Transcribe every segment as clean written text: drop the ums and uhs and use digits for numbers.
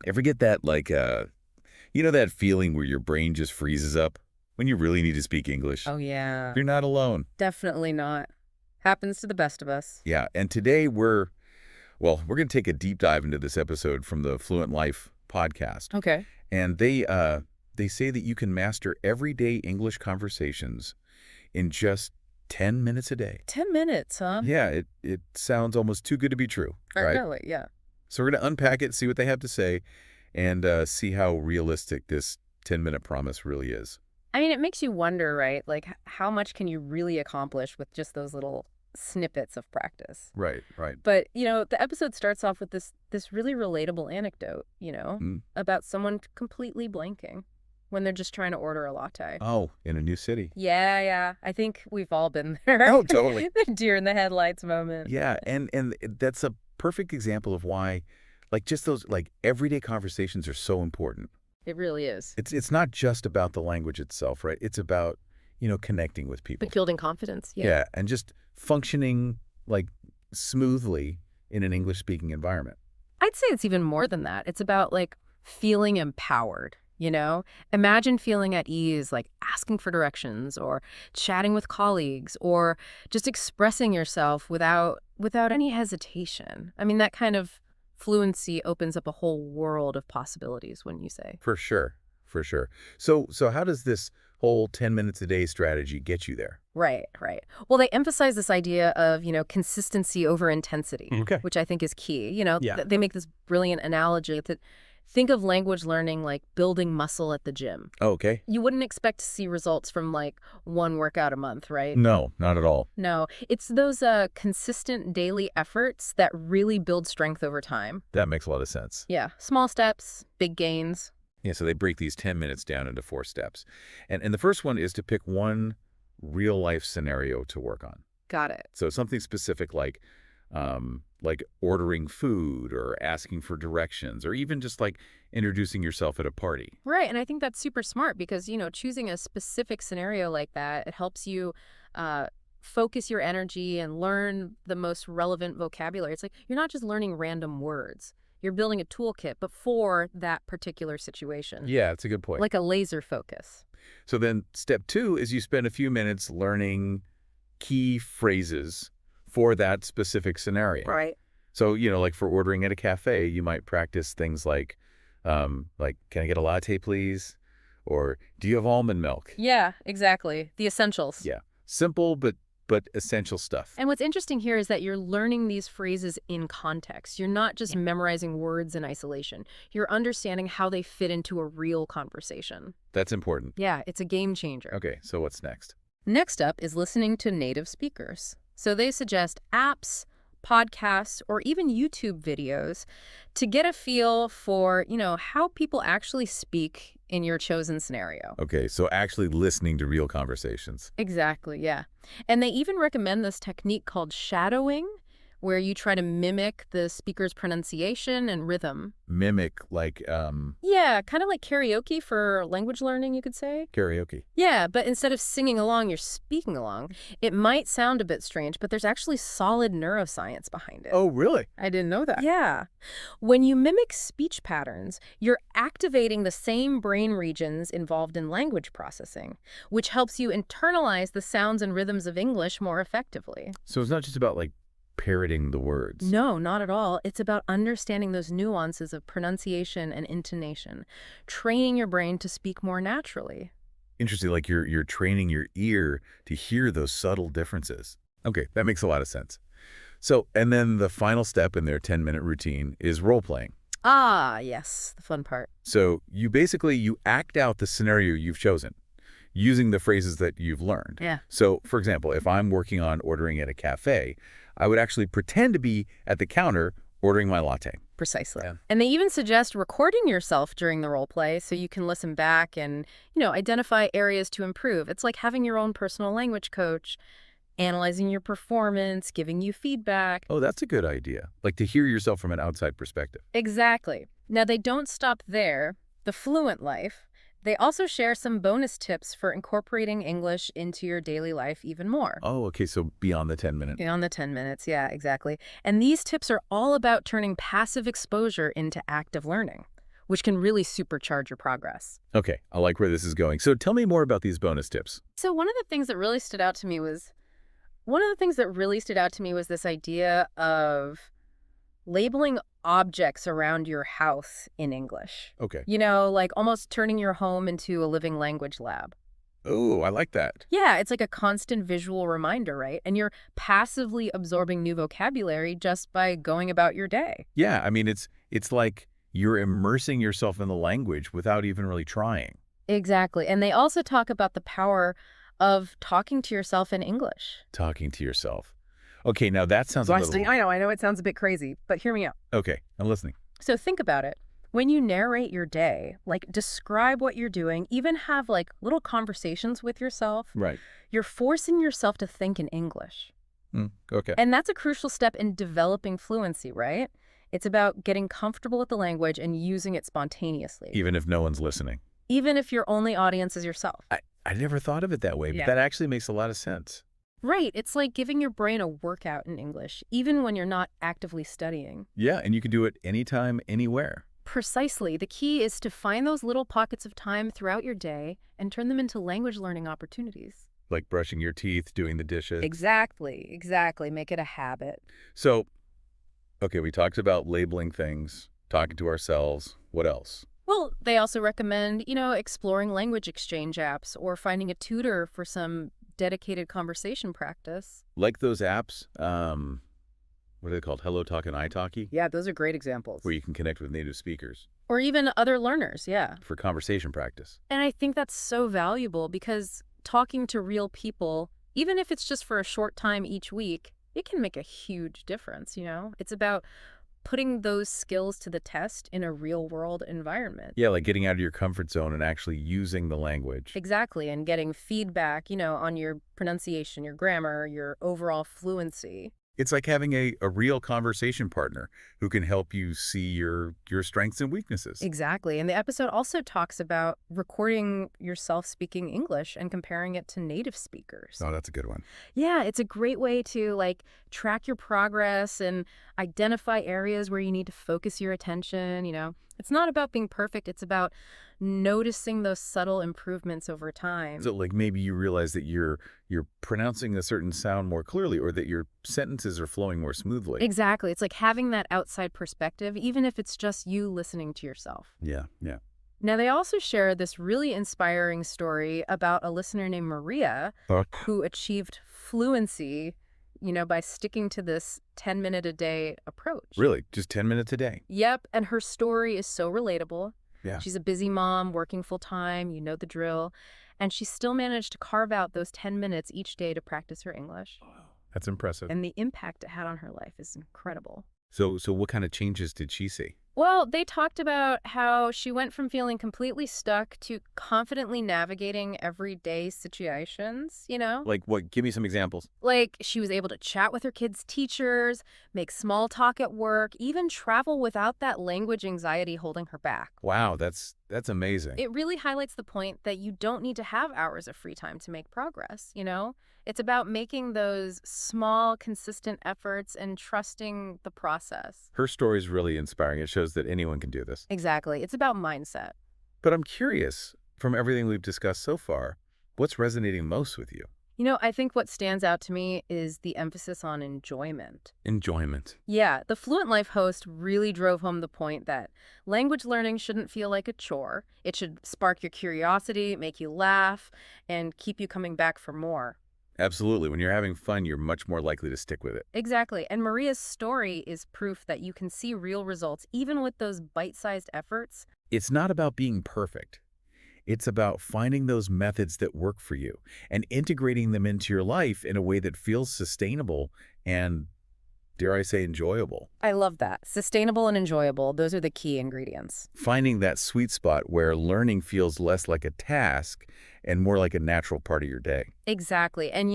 Ever get that, like, that feeling where your brain just freezes up when you really need to speak English? Oh, yeah. You're not alone. Definitely not. Happens to the best of us. Yeah, and today we're going to take a deep dive into this episode from the Fluent Life podcast. Okay. And they say that you can master everyday English conversations in just 10 minutes a day. 10 minutes, huh? Yeah, it sounds almost too good to be true, right? Really, yeah. So we're going to unpack it, see what they have to say, and see how realistic this 10-minute promise really is. I mean, it makes you wonder, right? Like, how much can you really accomplish with just those little snippets of practice? Right. But, the episode starts off with this really relatable anecdote, about someone completely blanking when they're just trying to order a latte. Oh, in a new city. Yeah. I think we've all been there. Oh, totally. The deer in the headlights moment. Yeah, and that's a perfect example of why, like, just those, like, everyday conversations are so important. It really is. It's not just about the language itself, right? It's about, connecting with people. But building confidence. Yeah, and just functioning, like, smoothly in an English-speaking environment. I'd say it's even more than that. It's about, like, feeling empowered, Imagine feeling at ease, like asking for directions or chatting with colleagues or just expressing yourself without any hesitation. I mean, that kind of fluency opens up a whole world of possibilities, wouldn't you say? For sure. So how does this whole 10 minutes a day strategy get you there? Right. Well, they emphasize this idea of, consistency over intensity, Okay. which I think is key. Yeah. They make this brilliant analogy that think of language learning like building muscle at the gym. Oh, okay. You wouldn't expect to see results from like one workout a month, right? No, not at all. No, it's those consistent daily efforts that really build strength over time. That makes a lot of sense. Yeah, small steps, big gains. Yeah, so they break these 10 minutes down into 4 steps. And the first one is to pick one real-life scenario to work on. Got it. So something specific like ordering food or asking for directions or even just like introducing yourself at a party. Right, and I think that's super smart because, choosing a specific scenario like that, it helps you focus your energy and learn the most relevant vocabulary. It's like you're not just learning random words. You're building a toolkit, but for that particular situation. Yeah, that's a good point. Like a laser focus. So then step 2 is you spend a few minutes learning key phrases for that specific scenario. Right. So, like for ordering at a cafe, you might practice things like, can I get a latte, please? Or do you have almond milk? Yeah, exactly. The essentials. Yeah. Simple, but essential stuff. And what's interesting here is that you're learning these phrases in context. You're not just memorizing words in isolation. You're understanding how they fit into a real conversation. That's important. Yeah, it's a game changer. Okay, so what's next? Next up is listening to native speakers. So they suggest apps, podcasts, or even YouTube videos to get a feel for, how people actually speak in your chosen scenario. Okay, so actually listening to real conversations. Exactly, yeah. And they even recommend this technique called shadowing, where you try to mimic the speaker's pronunciation and rhythm. Mimic, like, Yeah, kind of like karaoke for language learning, you could say. karaoke. Yeah, but instead of singing along, you're speaking along. It might sound a bit strange, but there's actually solid neuroscience behind it. Oh, really? I didn't know that. Yeah. When you mimic speech patterns, you're activating the same brain regions involved in language processing, which helps you internalize the sounds and rhythms of English more effectively. So it's not just about, like, parroting the words. No, not at all. It's about understanding those nuances of pronunciation and intonation, training your brain to speak more naturally. Interesting, like you're training your ear to hear those subtle differences. Okay, that makes a lot of sense. So, and then the final step in their 10-minute routine is role-playing. Ah, yes, the fun part. So you act out the scenario you've chosen using the phrases that you've learned. Yeah. So, for example, if I'm working on ordering at a cafe, I would actually pretend to be at the counter ordering my latte. Precisely. Yeah. And they even suggest recording yourself during the role play so you can listen back and, identify areas to improve. It's like having your own personal language coach, analyzing your performance, giving you feedback. Oh, that's a good idea. Like to hear yourself from an outside perspective. Exactly. Now, they don't stop there. The Fluent Life, they also share some bonus tips for incorporating English into your daily life even more. Oh, okay, so beyond the 10-minute. Beyond the 10 minutes, yeah, exactly. And these tips are all about turning passive exposure into active learning, which can really supercharge your progress. Okay, I like where this is going. So tell me more about these bonus tips. So one of the things that really stood out to me was this idea of labeling objects around your house in English. Okay. Like almost turning your home into a living language lab. Oh, I like that. Yeah, it's like a constant visual reminder, right? And you're passively absorbing new vocabulary just by going about your day. Yeah, I mean, it's like you're immersing yourself in the language without even really trying. Exactly. And they also talk about the power of talking to yourself in English. Talking to yourself. Okay, now that sounds a little... I know it sounds a bit crazy, but hear me out. Okay, I'm listening. So think about it. When you narrate your day, like describe what you're doing, even have like little conversations with yourself, Right. you're forcing yourself to think in English. Okay. And that's a crucial step in developing fluency, right? It's about getting comfortable with the language and using it spontaneously, Even if no one's listening. even if your only audience is yourself. I never thought of it that way, but Yeah. that actually makes a lot of sense. Right. It's like giving your brain a workout in English, even when you're not actively studying. Yeah, and you can do it anytime, anywhere. Precisely. The key is to find those little pockets of time throughout your day and turn them into language learning opportunities. Like brushing your teeth, doing the dishes. Exactly. Make it a habit. So, okay, we talked about labeling things, talking to ourselves. What else? Well, they also recommend, exploring language exchange apps or finding a tutor for some dedicated conversation practice. Like those apps, what are they called? Hello Talk and iTalki, Yeah, those are great examples. where you can connect with native speakers Or even other learners, yeah. for conversation practice. And I think that's so valuable because talking to real people, even if it's just for a short time each week, it can make a huge difference. It's about putting those skills to the test in a real-world environment. Yeah, like getting out of your comfort zone and actually using the language. Exactly, and getting feedback, on your pronunciation, your grammar, your overall fluency. It's like having a real conversation partner who can help you see your strengths and weaknesses. Exactly, and the episode also talks about recording yourself speaking English and comparing it to native speakers. Oh, that's a good one. Yeah, it's a great way to track your progress and identify areas where you need to focus your attention. It's not about being perfect. It's about noticing those subtle improvements over time. So like maybe you realize that you're pronouncing a certain sound more clearly or that your sentences are flowing more smoothly. Exactly. It's like having that outside perspective, even if it's just you listening to yourself. Yeah, yeah. Now, they also share this really inspiring story about a listener named Maria who achieved fluency, by sticking to this 10-minute-a-day approach. Really? Just 10 minutes a day? Yep, and her story is so relatable. Yeah. She's a busy mom, working full-time, you know the drill, and she still managed to carve out those 10 minutes each day to practice her English. Wow. That's impressive. And the impact it had on her life is incredible. So what kind of changes did she see? Well, they talked about how she went from feeling completely stuck to confidently navigating everyday situations. Like what? Give me some examples. Like she was able to chat with her kids' teachers, make small talk at work, even travel without that language anxiety holding her back. Wow, that's amazing. It really highlights the point that you don't need to have hours of free time to make progress. It's about making those small, consistent efforts and trusting the process. Her story is really inspiring. It shows that anyone can do this. Exactly. It's about mindset. But I'm curious, from everything we've discussed so far, what's resonating most with you? I think what stands out to me is the emphasis on enjoyment. Enjoyment. Yeah, the Fluent Life host really drove home the point that language learning shouldn't feel like a chore. It should spark your curiosity, make you laugh, and keep you coming back for more. Absolutely. When you're having fun, you're much more likely to stick with it. Exactly. And Maria's story is proof that you can see real results even with those bite-sized efforts. It's not about being perfect. It's about finding those methods that work for you and integrating them into your life in a way that feels sustainable and, dare I say, enjoyable. I love that. Sustainable and enjoyable, those are the key ingredients. Finding that sweet spot where learning feels less like a task and more like a natural part of your day. Exactly. And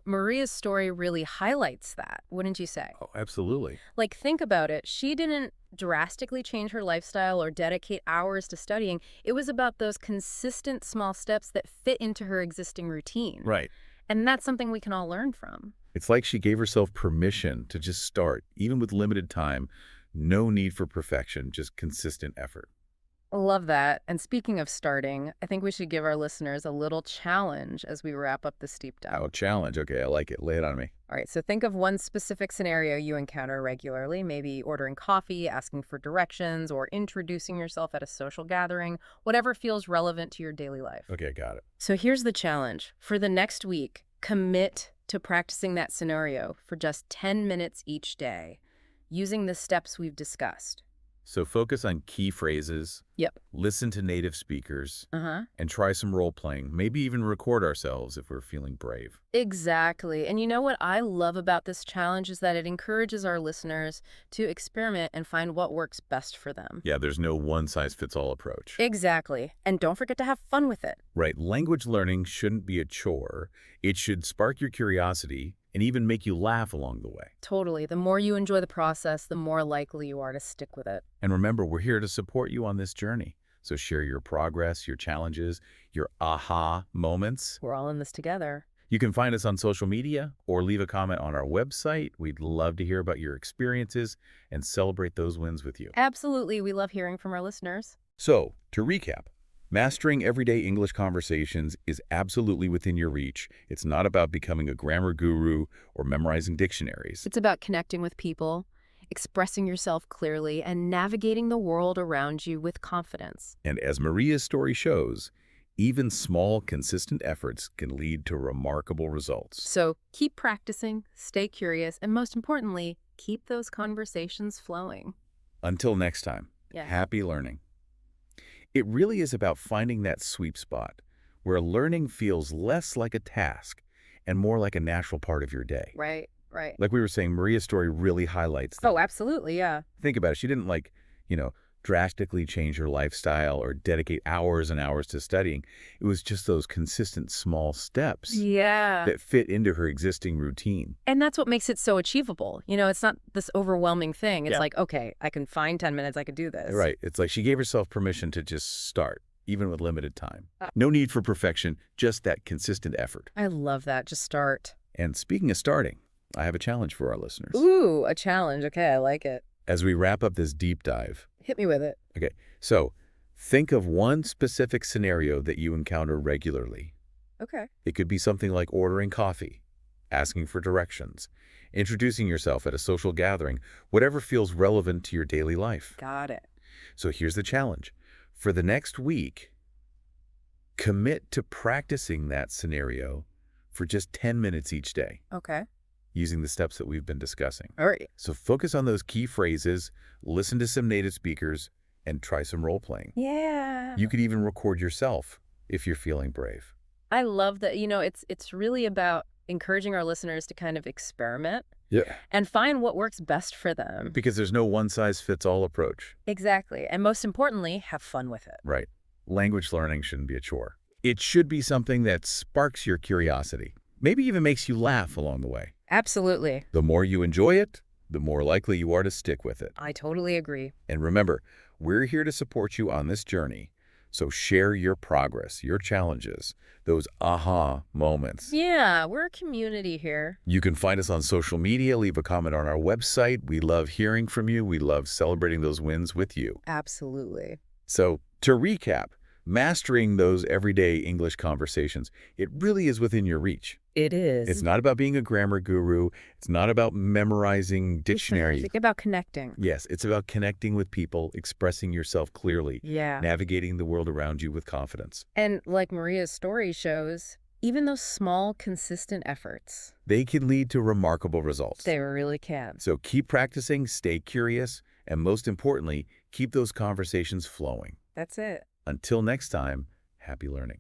Maria's story really highlights that, wouldn't you say? Oh, absolutely. Like, think about it. She didn't drastically change her lifestyle or dedicate hours to studying. It was about those consistent small steps that fit into her existing routine. Right. And that's something we can all learn from. It's like she gave herself permission to just start, even with limited time. No need for perfection, just consistent effort. Love that. And speaking of starting, I think we should give our listeners a little challenge as we wrap up this deep dive. Oh, challenge. Okay, I like it. Lay it on me. All right, so think of one specific scenario you encounter regularly, maybe ordering coffee, asking for directions, or introducing yourself at a social gathering, whatever feels relevant to your daily life. Okay, got it. So here's the challenge. For the next week, commit to practicing that scenario for just 10 minutes each day, using the steps we've discussed. So focus on key phrases, Yep. listen to native speakers, Uh-huh. and try some role-playing. Maybe even record ourselves if we're feeling brave. Exactly. And you know what I love about this challenge is that it encourages our listeners to experiment and find what works best for them. Yeah, there's no one-size-fits-all approach. Exactly. And don't forget to have fun with it. Right, language learning shouldn't be a chore. It should spark your curiosity and even make you laugh along the way. Totally. The more you enjoy the process, the more likely you are to stick with it. And remember, we're here to support you on this journey. So share your progress, your challenges, your aha moments. We're all in this together. You can find us on social media or leave a comment on our website. We'd love to hear about your experiences and celebrate those wins with you. Absolutely. We love hearing from our listeners. So, to recap, mastering everyday English conversations is absolutely within your reach. It's not about becoming a grammar guru or memorizing dictionaries. It's about connecting with people, expressing yourself clearly, and navigating the world around you with confidence. And as Maria's story shows, even small, consistent efforts can lead to remarkable results. So keep practicing, stay curious, and most importantly, keep those conversations flowing. Until next time, Yeah. happy learning. It really is about finding that sweet spot where learning feels less like a task and more like a natural part of your day. Right, right. Like we were saying, Maria's story really highlights that. Oh, absolutely, yeah. Think about it. She didn't drastically change her lifestyle or dedicate hours and hours to studying. It was just those consistent small steps Yeah. that fit into her existing routine. And that's what makes it so achievable. It's not this overwhelming thing. It's Yeah. like, okay, I can find 10 minutes, I could do this. Right. It's like she gave herself permission to just start, even with limited time. Uh, No need for perfection, just that consistent effort. I love that. Just start. And speaking of starting, I have a challenge for our listeners. Ooh, a challenge. Okay, I like it. As we wrap up this deep dive, Hit me with it. okay, so think of one specific scenario that you encounter regularly. Okay. It could be something like ordering coffee, asking for directions, introducing yourself at a social gathering, whatever feels relevant to your daily life. Got it. So here's the challenge. For the next week, commit to practicing that scenario for just 10 minutes each day, Okay. using the steps that we've been discussing. All right. So focus on those key phrases, listen to some native speakers, and try some role-playing. Yeah. You could even record yourself if you're feeling brave. I love that. It's really about encouraging our listeners to kind of experiment Yeah. and find what works best for them. Because there's no one-size-fits-all approach. Exactly. And most importantly, have fun with it. Right. Language learning shouldn't be a chore. It should be something that sparks your curiosity, maybe even makes you laugh along the way. Absolutely. The more you enjoy it, the more likely you are to stick with it. I totally agree. And remember, we're here to support you on this journey. So share your progress, your challenges, those aha moments. Yeah, we're a community here. You can find us on social media, leave a comment on our website. We love hearing from you. We love celebrating those wins with you. Absolutely. So to recap, mastering those everyday English conversations, it really is within your reach. It is. It's not about being a grammar guru. It's not about memorizing dictionary. Think about connecting. Yes, it's about connecting with people, expressing yourself clearly, Yeah. navigating the world around you with confidence. And like Maria's story shows, even those small, consistent efforts, They can lead to remarkable results. they really can. So keep practicing, stay curious, and most importantly, keep those conversations flowing. That's it. Until next time, happy learning.